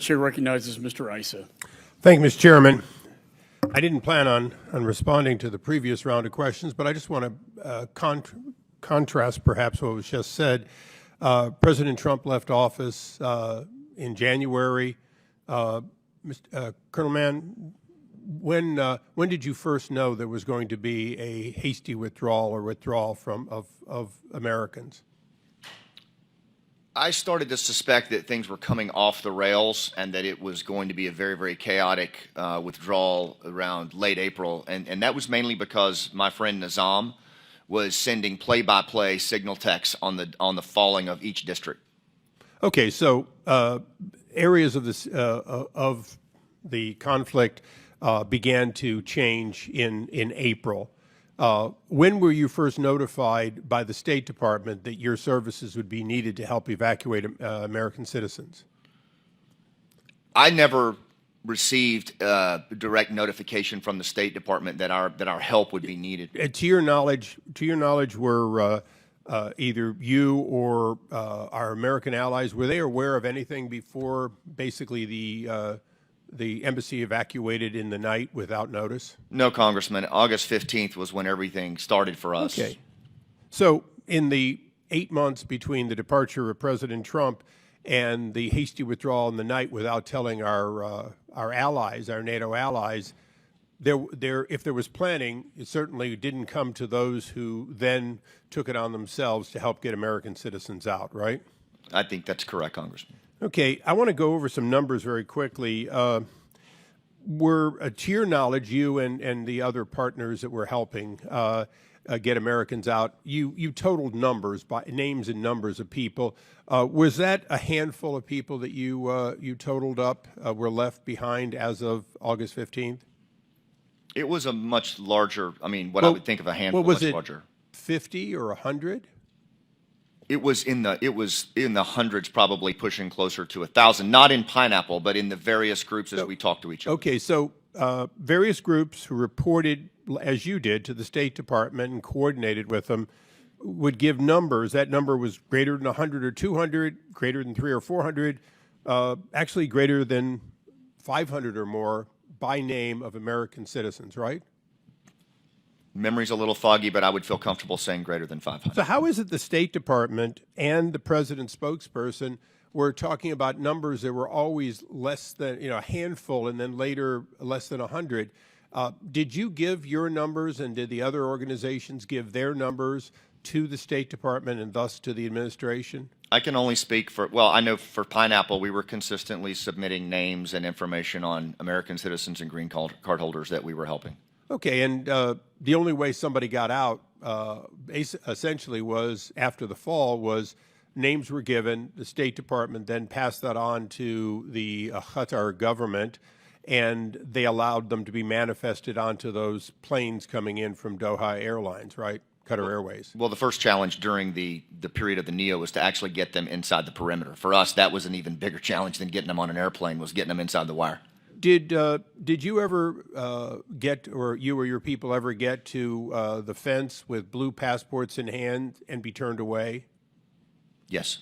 Chair recognizes Mr. Issa. Thank you, Mr. Chairman. I didn't plan on responding to the previous round of questions, but I just want to contrast perhaps what was just said. President Trump left office in January. Colonel Mann, when did you first know there was going to be a hasty withdrawal or withdrawal of Americans? I started to suspect that things were coming off the rails and that it was going to be a very, very chaotic withdrawal around late April. And that was mainly because my friend Nizam was sending play-by-play signal texts on the falling of each district. Okay, so areas of the conflict began to change in April. When were you first notified by the State Department that your services would be needed to help evacuate American citizens? I never received direct notification from the State Department that our help would be needed. To your knowledge, were either you or our American allies, were they aware of anything before basically the embassy evacuated in the night without notice? No, Congressman. August 15th was when everything started for us. Okay. So in the 8 months between the departure of President Trump and the hasty withdrawal in the night without telling our allies, our NATO allies, if there was planning, it certainly didn't come to those who then took it on themselves to help get American citizens out, right? I think that's correct, Congressman. Okay, I want to go over some numbers very quickly. To your knowledge, you and the other partners that were helping get Americans out, you totaled numbers, by names and numbers of people. Was that a handful of people that you totaled up were left behind as of August 15th? It was a much larger, I would think of a handful, was much it larger. 50 or 100? It was in the hundreds, probably pushing closer to 1,000. Not in Pineapple, but in the various groups as we talked to each other. Okay, so various groups who reported, as you did, to the State Department and coordinated with them would give numbers. That number was greater than 100 or 200, greater than 300 or 400, actually greater than 500 or more by name of American citizens, right? Memory's a little foggy, but I would feel comfortable saying greater than 500. So how is it the State Department and the President's spokesperson were talking about numbers that were always less than, a handful and then later less than 100? Did you give your numbers and did the other organizations give their numbers to the State Department and thus to the administration? I can only speak for, well, I know for Pineapple, we were consistently submitting names and information on American citizens and green card holders that we were helping. Okay, and the only way somebody got out essentially was after the fall was names were given, the State Department then passed that on to the Qatar government, and they allowed them to be manifested onto those planes coming in from Doha Airlines, right? Qatar Airways. Well, the first challenge during the period of the NEO was to actually get them inside the perimeter. For us, that was an even bigger challenge than getting them on an airplane, was getting them inside the wire. Did you ever get, or you or your people ever get to the fence with blue passports in hand and be turned away? Yes.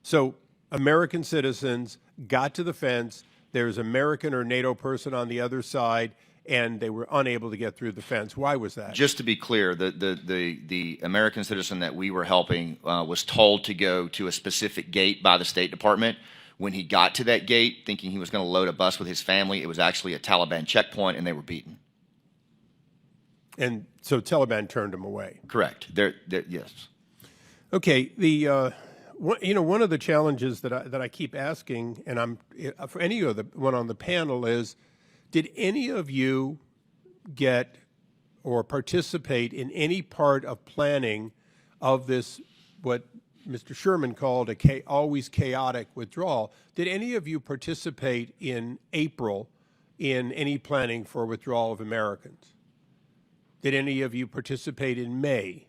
So American citizens got to the fence. There's American or NATO person on the other side, and they were unable to get through the fence. Why was that? Just to be clear, the American citizen that we were helping was told to go to a specific gate by the State Department. When he got to that gate, thinking he was going to load a bus with his family, it was actually a Taliban checkpoint, and they were beaten. And so Taliban turned him away. Correct. Yes. Okay. One of the challenges that I keep asking, and for any of the one on the panel is, did any of you get or participate in any part of planning of this, what Mr. Sherman called always chaotic withdrawal? Did any of you participate in April in any planning for withdrawal of Americans? Did any of you participate in May?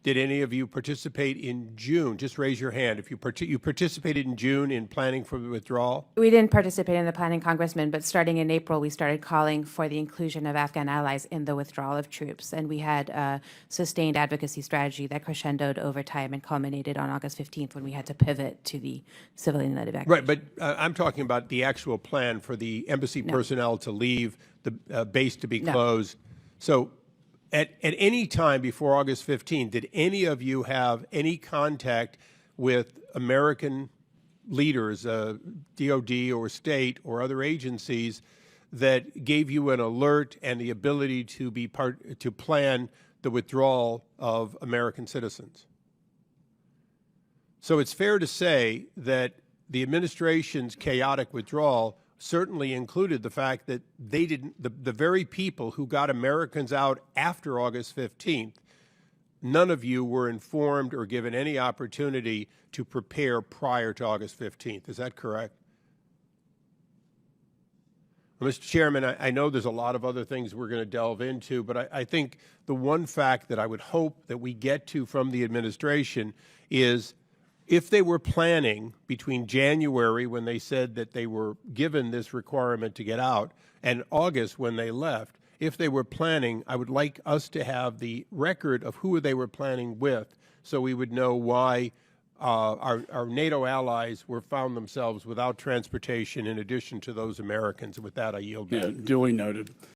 did any of you participate in June? Just raise your hand if you participated in June in planning for the withdrawal. We didn't participate in the planning, Congressman, but starting in April, we started calling for the inclusion of Afghan allies in the withdrawal of troops. And we had a sustained advocacy strategy that crescendoed over time and culminated on August 15th when we had to pivot to the civilian-led evacuation. Right, but I'm talking about the actual plan for the embassy personnel to leave, the base to be closed. So at any time before August 15th, did any of you have any contact with American leaders, DOD or state or other agencies, that gave you an alert and the ability to to plan the withdrawal of American citizens? So it's fair to say that the administration's chaotic withdrawal certainly included the fact that they didn't, the very people who got Americans out after August 15th, none of you were informed or given any opportunity to prepare prior to August 15th. Is that correct? Well, Mr. Chairman, I know there's a lot of other things we're going to delve into, but I think the one fact that I would hope that we get to from the administration is, if they were planning between January, when they said that they were given this requirement to get out, and August, when they left, if they were planning, I would like us to have the record of who they were planning with, so we would know why our NATO allies found themselves without transportation in addition to those Americans. And with that, I yield back. Yeah, duly noted.